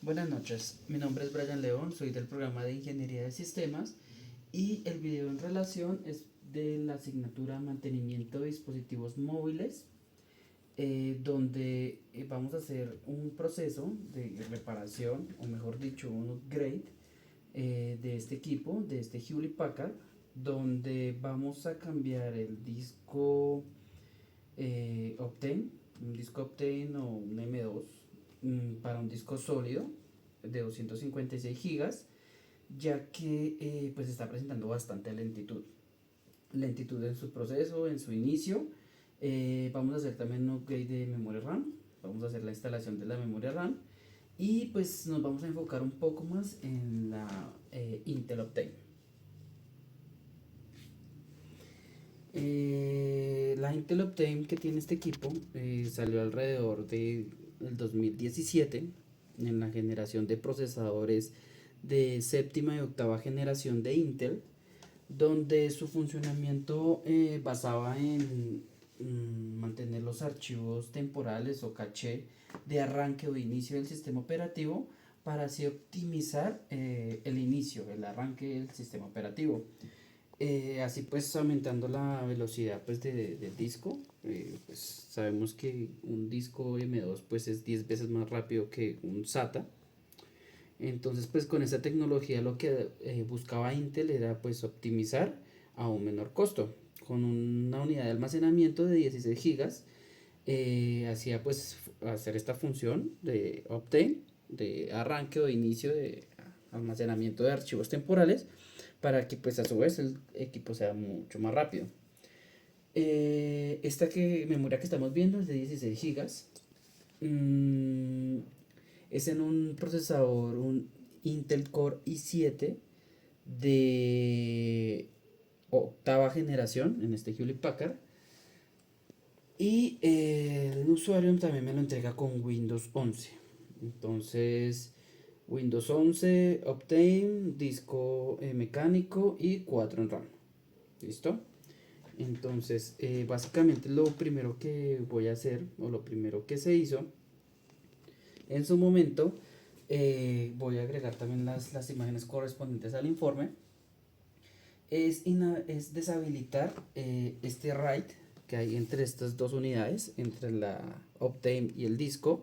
Buenas noches, mi nombre es Brian León, soy del programa de Ingeniería de Sistemas y el video en relación es de la asignatura Mantenimiento de Dispositivos Móviles, donde vamos a hacer un proceso de reparación, o mejor dicho, un upgrade de este equipo, de este Hewlett Packard, donde vamos a cambiar el disco Optane, un disco Optane o un M2 para un disco sólido de 256 gigas, ya que pues está presentando bastante lentitud en su proceso, en su inicio. Vamos a hacer también un upgrade de memoria RAM, vamos a hacer la instalación de la memoria RAM y pues nos vamos a enfocar un poco más en la Intel Optane. La Intel Optane que tiene este equipo salió alrededor de el 2017 en la generación de procesadores de séptima y octava generación de Intel, donde su funcionamiento basaba en mantener los archivos temporales o caché de arranque o inicio del sistema operativo para así optimizar el inicio, el arranque del sistema operativo. Así pues aumentando la velocidad pues del disco. Pues sabemos que un disco M2 pues es 10 veces más rápido que un SATA. Entonces pues con esta tecnología lo que buscaba Intel era pues optimizar a un menor costo. Con una unidad de almacenamiento de 16 gigas hacía pues hacer esta función de Optane, de arranque o de inicio de almacenamiento de archivos temporales, para que pues a su vez el equipo sea mucho más rápido. Esta memoria que estamos viendo es de 16 gigas. Mm, es en un procesador, un Intel Core i7 de octava generación en este Hewlett Packard. Y el usuario también me lo entrega con Windows 11. Entonces, Windows 11, Optane, disco mecánico y 4 en RAM. ¿Listo? Entonces, básicamente lo primero que voy a hacer, o lo primero que se hizo en su momento, voy a agregar también las imágenes correspondientes al informe, es deshabilitar este RAID que hay entre estas dos unidades, entre la Optane y el disco,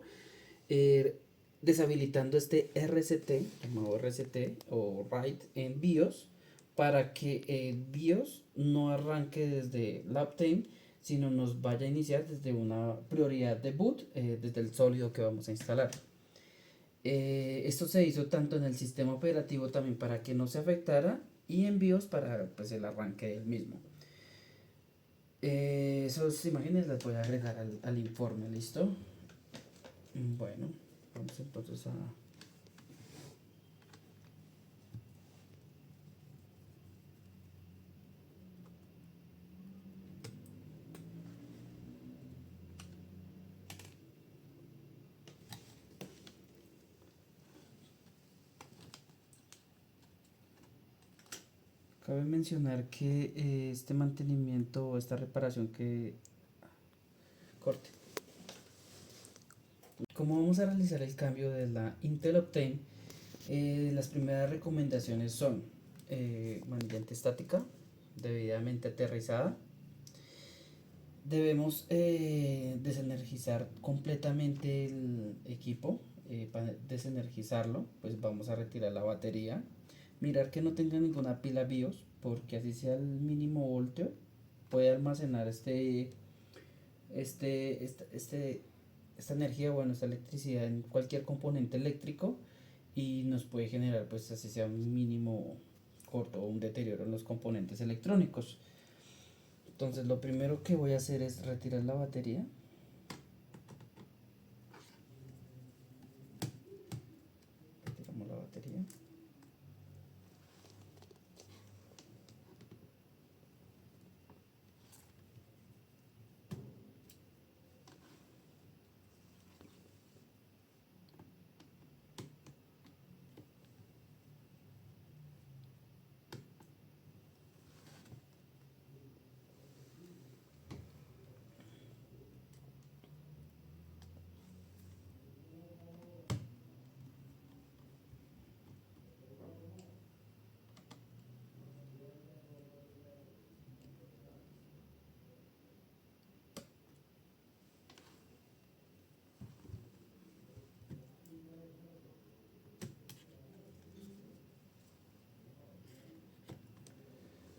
eh, deshabilitando este RCT, llamado RCT o RAID en BIOS, para que el BIOS no arranque desde la Optane, sino nos vaya a iniciar desde una prioridad de boot, desde el sólido que vamos a instalar. Esto se hizo tanto en el sistema operativo también para que no se afectara y en BIOS para pues, el arranque del mismo. Esas imágenes las voy a agregar al informe, ¿listo? Bueno, vamos entonces a... Cabe mencionar que este mantenimiento o esta reparación que... Corte. Como vamos a realizar el cambio de la Intel Optane, las primeras recomendaciones son manillante estática, debidamente aterrizada. Debemos desenergizar completamente el equipo. Para desenergizarlo, pues vamos a retirar la batería. Mirar que no tenga ninguna pila BIOS, porque así sea el mínimo voltio, puede almacenar esta energía, bueno, esta electricidad en cualquier componente eléctrico y nos puede generar, pues así sea un mínimo corto o un deterioro en los componentes electrónicos. Entonces lo primero que voy a hacer es retirar la batería. Retiramos la batería.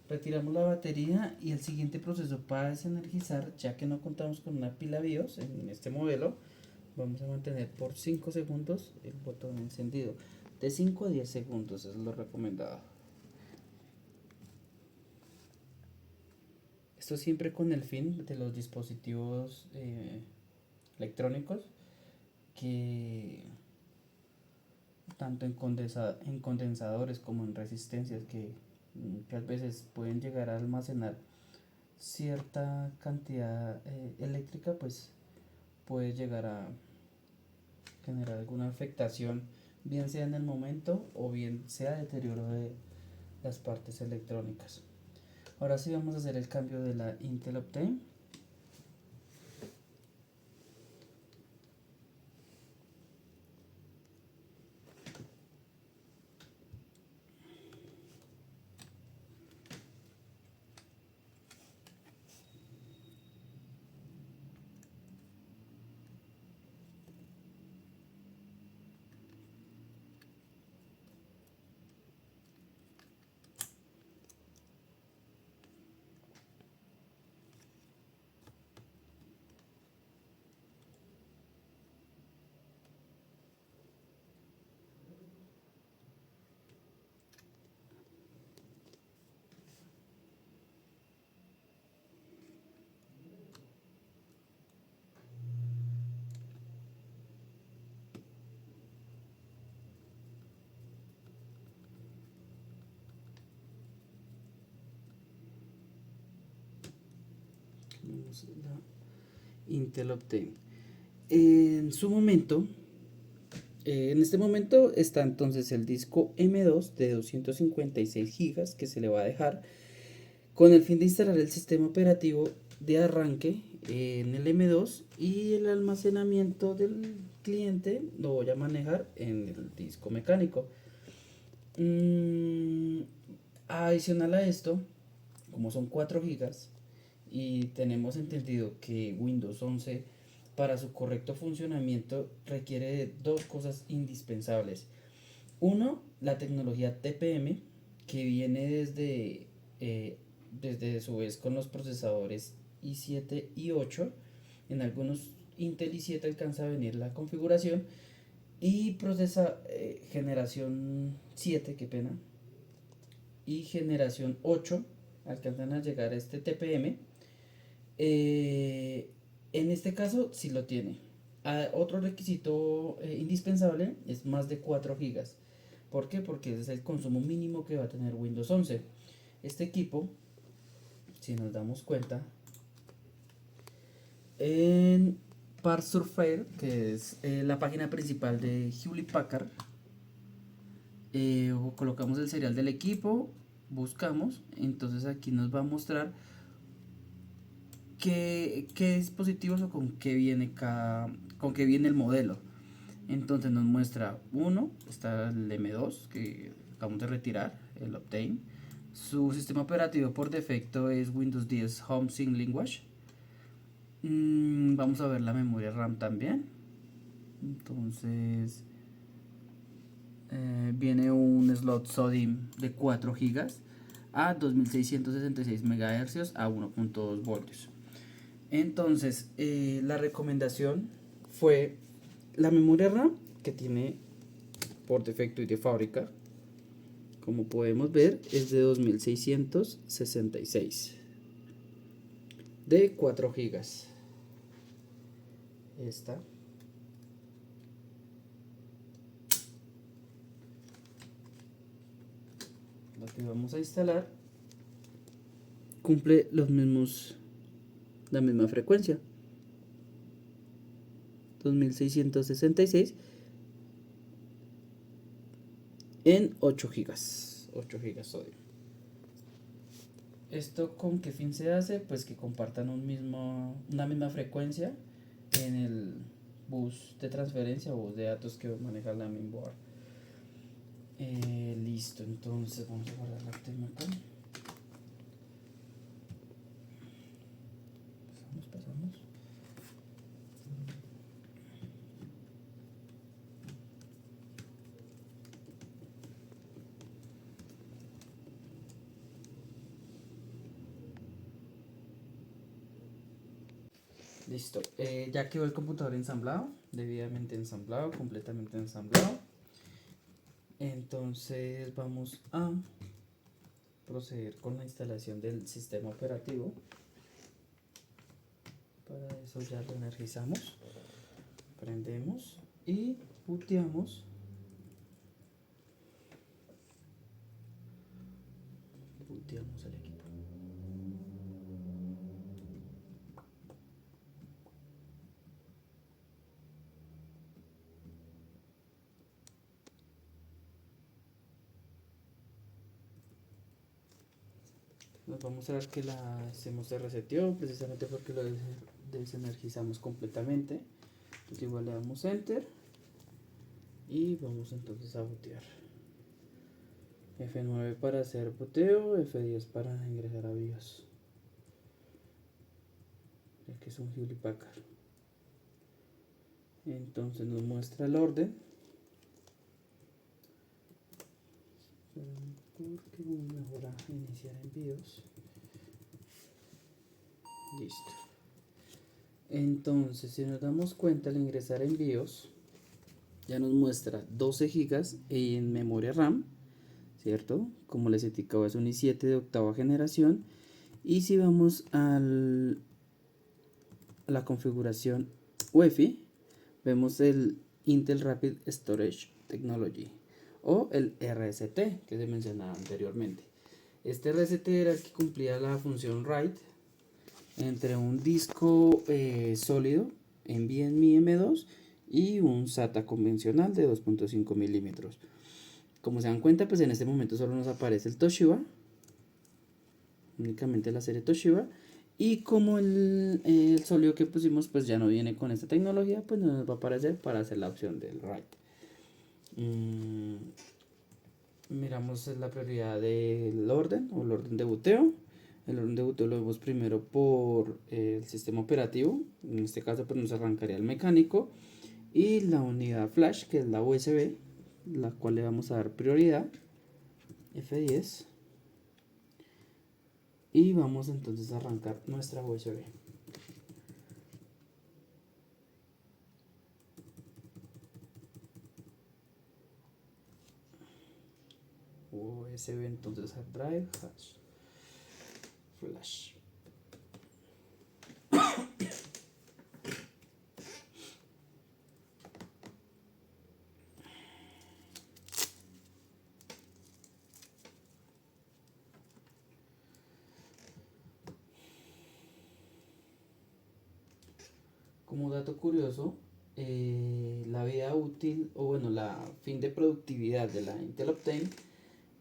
Retiramos la batería y el siguiente proceso para desenergizar, ya que no contamos con una pila BIOS en este modelo, vamos a mantener por 5 segundos el botón encendido. De 5 a 10 segundos es lo recomendado. Esto siempre con el fin de los dispositivos electrónicos que tanto en condensadores como en resistencias que muchas veces pueden llegar a almacenar cierta cantidad eléctrica, pues puede llegar a generar alguna afectación, bien sea en el momento o bien sea deterioro de las partes electrónicas. Ahora sí vamos a hacer el cambio de la Intel Optane. La Intel Optane. En su momento, en este momento está entonces el disco M2 de 256 GB que se le va a dejar con el fin de instalar el sistema operativo de arranque en el M2 y el almacenamiento del cliente lo voy a manejar en el disco mecánico. Adicional a esto, como son 4 GB y tenemos entendido que Windows 11 para su correcto funcionamiento requiere de dos cosas indispensables. Uno, la tecnología TPM que viene desde su vez con los procesadores i7 y 8. En algunos Intel i7 alcanza a venir la configuración y generación 7, qué pena, y generación 8 alcanzan a llegar a este TPM. En este caso sí lo tiene. Otro requisito indispensable es más de 4 GB. ¿Por qué? Porque ese es el consumo mínimo que va a tener Windows 11. Este equipo, si nos damos cuenta, en Parts Surveyor, que es la página principal de Hewlett Packard, colocamos el serial del equipo, buscamos, entonces aquí nos va a mostrar qué dispositivos o con qué viene con qué viene el modelo. Entonces nos muestra uno, está el M2 que acabamos de retirar, el Optane. Su sistema operativo por defecto es Windows 10 Home Sync Language. Vamos a ver la memoria RAM también. Entonces viene un slot SODIMM de 4 GB a 2666 MHz a 1.2 voltios. Entonces la recomendación fue la memoria RAM que tiene por defecto y de fábrica, como podemos ver, es de 2666 de 4 GB. Esta la que vamos a instalar cumple la misma frecuencia, 2666 en 8 GB, 8 GB sodio. ¿Esto con qué fin se hace? Pues que compartan una misma frecuencia en el bus de transferencia o bus de datos que maneja la mainboard. Listo, entonces vamos a guardar la tema acá. Pasamos. Listo. Ya quedó el computador ensamblado, debidamente ensamblado, completamente ensamblado. Entonces vamos a proceder con la instalación del sistema operativo. Para eso ya lo energizamos, prendemos y booteamos. Booteamos el equipo. Nos va a mostrar que se reseteó precisamente porque lo desenergizamos completamente. Entonces igual le damos enter y vamos entonces a bootear. F9 para hacer booteo, F10 para ingresar a BIOS. Ya que es un Hewlett Packard. Entonces nos muestra el orden. Porque mejor a iniciar en BIOS. Listo. Entonces, si nos damos cuenta al ingresar en BIOS, ya nos muestra 12 GB en memoria RAM, ¿cierto? Como les indicaba, es un i7 de octava generación. Y si vamos a la configuración UEFI, vemos el Intel Rapid Storage Technology o el RST que se mencionaba anteriormente. Este RST era el que cumplía la función write entre un disco sólido NVMe M2 y un SATA convencional de 2.5 milímetros. Como se dan cuenta, pues en este momento solo nos aparece el Toshiba, únicamente la serie Toshiba, y como el sólido que pusimos pues ya no viene con esta tecnología, pues no nos va a aparecer para hacer la opción del write. Miramos la prioridad del orden o el orden de boteo. El orden de boteo lo vemos primero por el sistema operativo. En este caso pues nos arrancaría el mecánico y la unidad flash, que es la USB, la cual le vamos a dar prioridad, F10, y vamos entonces a arrancar nuestra USB. USB entonces a drive flash. Como dato curioso, la vida útil, o bueno, la fin de productividad de la Intel Optane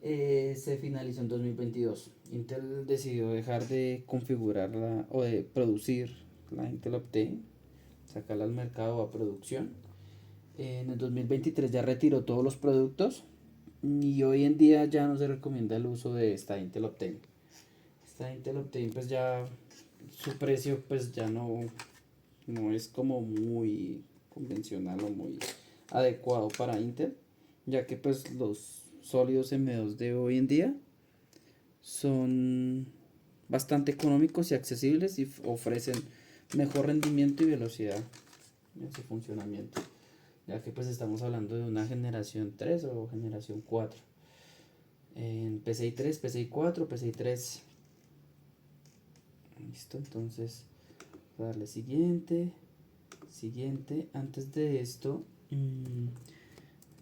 se finalizó en 2022. Intel decidió dejar de configurarla o de producir la Intel Optane, sacarla al mercado a producción. En el 2023 ya retiró todos los productos y hoy en día ya no se recomienda el uso de esta Intel Optane. Esta Intel Optane pues ya su precio pues ya no es como muy convencional o muy adecuado para Intel, ya que pues los sólidos M2 de hoy en día son bastante económicos y accesibles y ofrecen mejor rendimiento y velocidad en su funcionamiento, ya que pues estamos hablando de una generación 3 o generación 4 en PCI 3, PCI 4, PCI 3. Listo, entonces darle siguiente. Antes de esto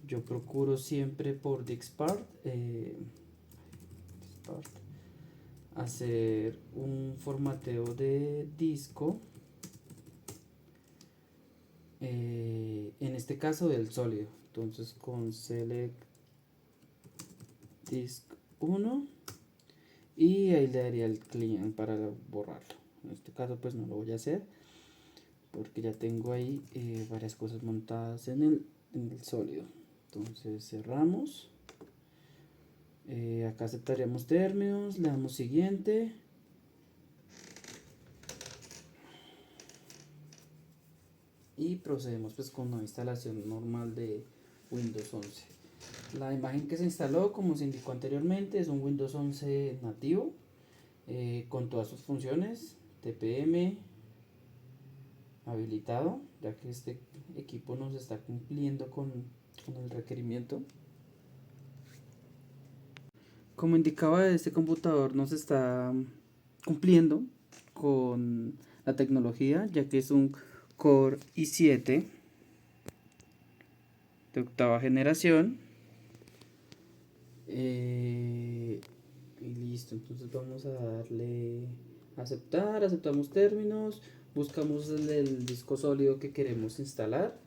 yo procuro siempre por Dixpart hacer un formateo de disco, en este caso del sólido. Entonces con select disk 1 y ahí le daría el client para borrarlo. En este caso pues no lo voy a hacer porque ya tengo ahí varias cosas montadas en el sólido. Entonces cerramos, acá aceptaríamos términos, le damos siguiente y procedemos pues con la instalación normal de Windows 11. La imagen que se instaló, como se indicó anteriormente, es un Windows 11 nativo con todas sus funciones, TPM, habilitado, ya que este equipo nos está cumpliendo con el requerimiento. Como indicaba, este computador nos está cumpliendo con la tecnología, ya que es un Core i7 de octava generación. Y listo, entonces vamos a darle aceptar, aceptamos términos, buscamos el disco sólido que queremos instalar,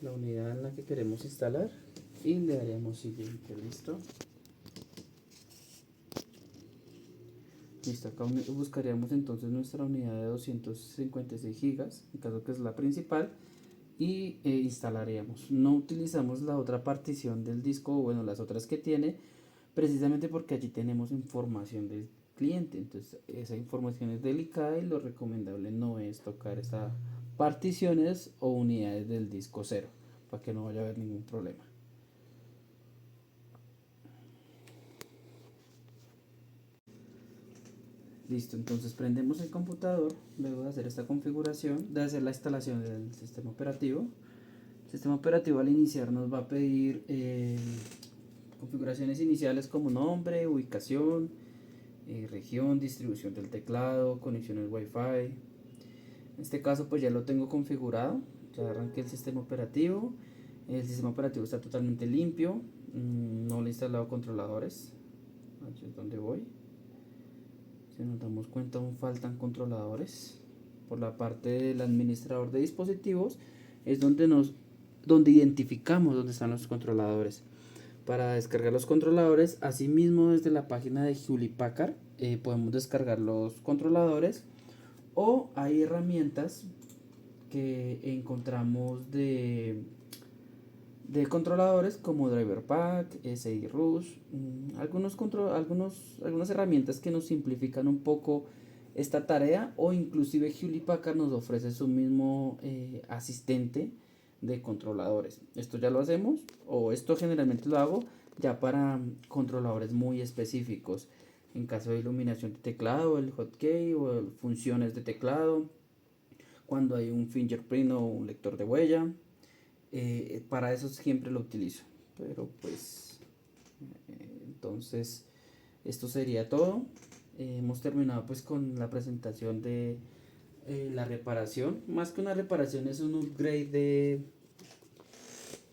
la unidad en la que queremos instalar, y le daremos siguiente. Listo, acá buscaríamos entonces nuestra unidad de 256 gigas, en caso que es la principal, y instalaríamos. No utilizamos la otra partición del disco, o bueno, las otras que tiene, precisamente porque allí tenemos información del cliente. Entonces esa información es delicada y lo recomendable no es tocar esas particiones o unidades del disco cero, para que no vaya a haber ningún problema. Listo, entonces prendemos el computador luego de hacer esta configuración, de hacer la instalación del sistema operativo. El sistema operativo al iniciar nos va a pedir configuraciones iniciales como nombre, ubicación, región, distribución del teclado, conexiones Wi-Fi. En este caso pues ya lo tengo configurado, ya arranqué el sistema operativo. El sistema operativo está totalmente limpio, no le he instalado controladores. Aquí es donde voy. Si nos damos cuenta, aún faltan controladores. Por la parte del administrador de dispositivos es donde identificamos dónde están los controladores. Para descargar los controladores, asimismo desde la página de Hewlett Packard podemos descargar los controladores, o hay herramientas que encontramos de controladores como Driver Pack, SI Rush, algunas herramientas que nos simplifican un poco esta tarea, o inclusive Hewlett Packard nos ofrece su mismo asistente de controladores. Esto ya lo hacemos, o esto generalmente lo hago ya para controladores muy específicos, en caso de iluminación de teclado, el hotkey o funciones de teclado, cuando hay un fingerprint o un lector de huella. Para eso siempre lo utilizo, pero pues entonces esto sería todo. Hemos terminado pues con la presentación de la reparación. Más que una reparación, es un upgrade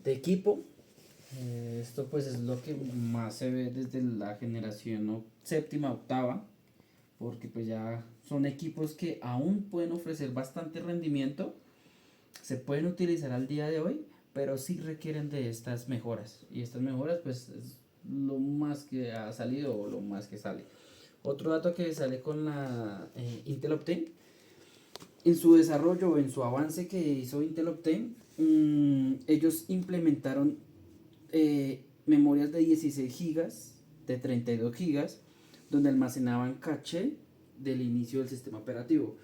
de equipo. Esto pues es lo que más se ve desde la generación séptima, octava, porque pues ya son equipos que aún pueden ofrecer bastante rendimiento, se pueden utilizar al día de hoy, pero sí requieren de estas mejoras, y estas mejoras pues es lo más que ha salido o lo más que sale. Otro dato que sale con la Intel Optane, en su desarrollo o en su avance que hizo Intel Optane, ellos implementaron memorias de 16 gigas, de 32 gigas, donde almacenaban caché del inicio del sistema operativo.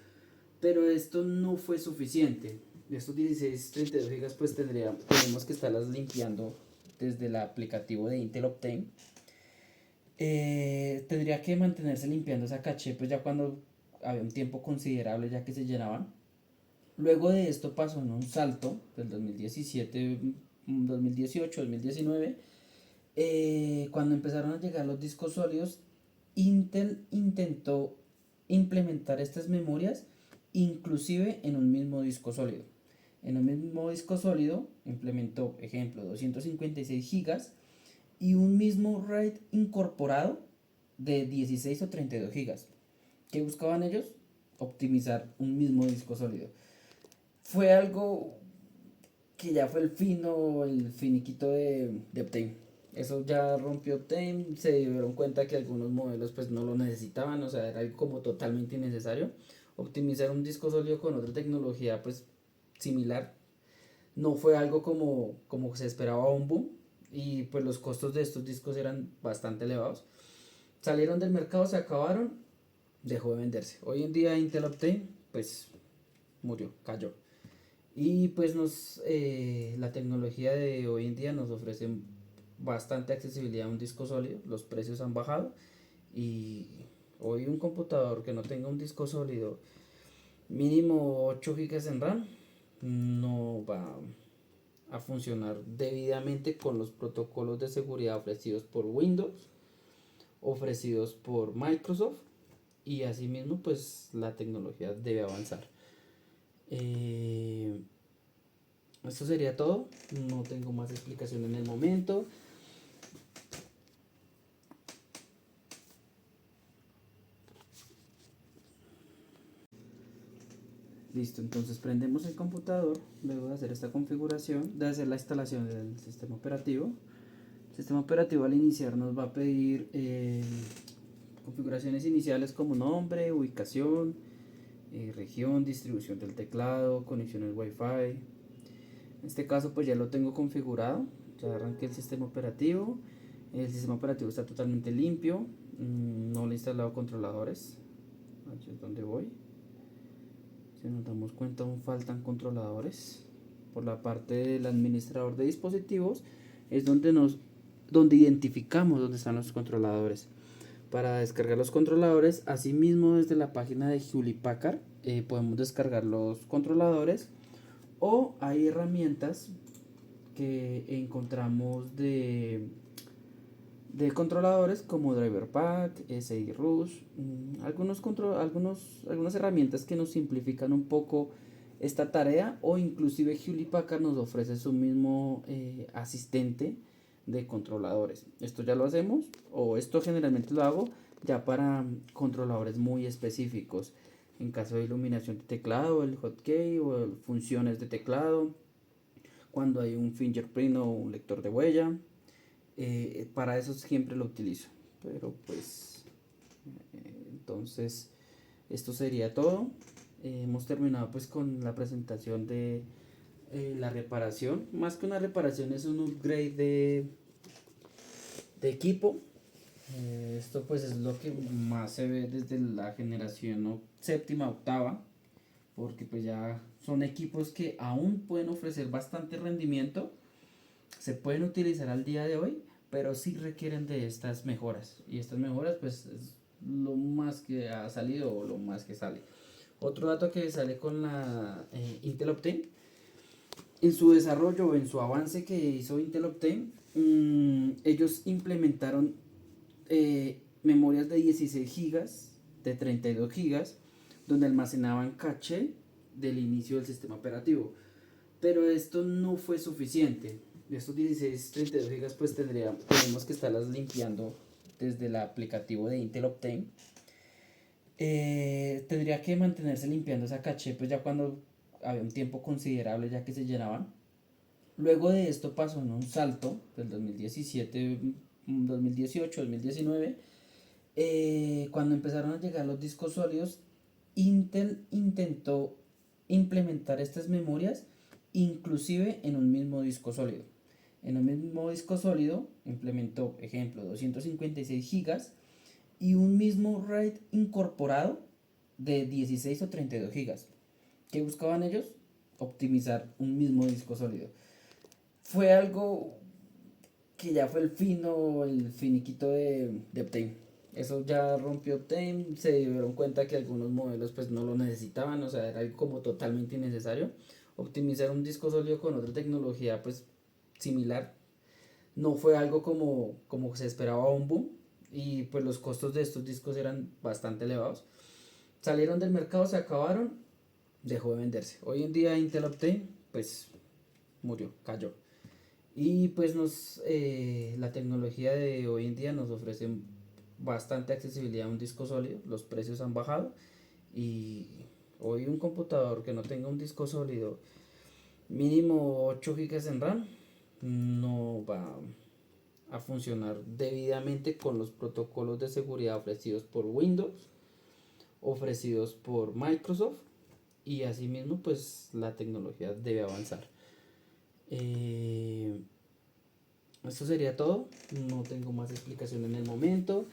Pero esto no fue suficiente. Estos 16, 32 gigas pues tenemos que estarlas limpiando desde el aplicativo de Intel Optane. Tendría que mantenerse limpiando esa caché pues ya cuando había un tiempo considerable ya que se llenaban. Luego de esto pasó en un salto del 2017, 2018, 2019, cuando empezaron a llegar los discos sólidos. Intel intentó implementar estas memorias inclusive en un mismo disco sólido. En un mismo disco sólido implementó, ejemplo, 256 gigas y un mismo RAID incorporado de 16 o 32 gigas. ¿Qué buscaban ellos? Optimizar un mismo disco sólido. Fue algo que ya fue el finiquito de Optane. Eso ya rompió Optane, se dieron cuenta que algunos modelos pues no lo necesitaban, o sea, era algo como totalmente innecesario. Optimizar un disco sólido con otra tecnología pues similar no fue algo como se esperaba un boom, y pues los costos de estos discos eran bastante elevados. Salieron del mercado, se acabaron, dejó de venderse. Hoy en día Intel Optane pues murió, cayó. Y pues la tecnología de hoy en día nos ofrece bastante accesibilidad a un disco sólido, los precios han bajado, y hoy un computador que no tenga un disco sólido mínimo 8 gigas en RAM, no va a funcionar debidamente con los protocolos de seguridad ofrecidos por Windows, ofrecidos por Microsoft, y asimismo pues la tecnología debe avanzar. Eh, Esto sería todo, no tengo más explicación en el momento. Listo, entonces prendemos el computador, luego de hacer esta configuración, de hacer la instalación del sistema operativo. El sistema operativo al iniciar nos va a pedir configuraciones iniciales como nombre, ubicación, región, distribución del teclado, conexiones Wi-Fi. En este caso pues ya lo tengo configurado, ya arranqué el sistema operativo. El sistema operativo está totalmente limpio, no le he instalado controladores. Aquí es donde voy. Si nos damos cuenta, aún faltan controladores. Por la parte del administrador de dispositivos es donde identificamos dónde están los controladores. Para descargar los controladores, asimismo desde la página de Hewlett Packard podemos descargar los controladores, o hay herramientas que encontramos de controladores como Driver Pack, SI Rush, algunas herramientas que nos simplifican un poco esta tarea, o inclusive Hewlett Packard nos ofrece su mismo asistente de controladores. Esto ya lo hacemos, o esto generalmente lo hago ya para controladores muy específicos, en caso de iluminación de teclado, el hotkey o funciones de teclado, cuando hay un fingerprint o un lector de huella. Para eso siempre lo utilizo, pero pues entonces esto sería todo. Hemos terminado pues con la presentación de la reparación. Más que una reparación, es un upgrade de equipo. Esto pues es lo que más se ve desde la generación séptima, octava, porque pues ya son equipos que aún pueden ofrecer bastante rendimiento, se pueden utilizar al día de hoy, pero sí requieren de estas mejoras, y estas mejoras pues es lo más que ha salido o lo más que sale. Otro dato que sale con la Intel Optane, en su desarrollo o en su avance que hizo Intel Optane, ellos implementaron memorias de 16 gigas, de 32 gigas, donde almacenaban caché del inicio del sistema operativo. Pero esto no fue suficiente. Estos 16, 32 gigas pues tenemos que estarlas limpiando desde el aplicativo de Intel Optane. Tendría que mantenerse limpiando esa caché pues ya cuando había un tiempo considerable ya que se llenaban. Luego de esto pasó en un salto del 2017, 2018, 2019, cuando empezaron a llegar los discos sólidos. Intel intentó implementar estas memorias inclusive en un mismo disco sólido. En un mismo disco sólido implementó, ejemplo, 256 gigas y un mismo RAID incorporado de 16 o 32 gigas. ¿Qué buscaban ellos? Optimizar un mismo disco sólido. Fue algo que ya fue el finiquito de Optane. Eso ya rompió Optane, se dieron cuenta que algunos modelos pues no lo necesitaban, o sea, era algo como totalmente innecesario. Optimizar un disco sólido con otra tecnología pues similar no fue algo como se esperaba un boom, y pues los costos de estos discos eran bastante elevados. Salieron del mercado, se acabaron, dejó de venderse. Hoy en día Intel Optane pues murió, cayó. Y pues la tecnología de hoy en día nos ofrece bastante accesibilidad a un disco sólido, los precios han bajado, y hoy un computador que no tenga un disco sólido mínimo 8 gigas en RAM no va a funcionar debidamente con los protocolos de seguridad ofrecidos por Windows, ofrecidos por Microsoft, y asimismo pues la tecnología debe avanzar. Esto sería todo, no tengo más explicación en el momento.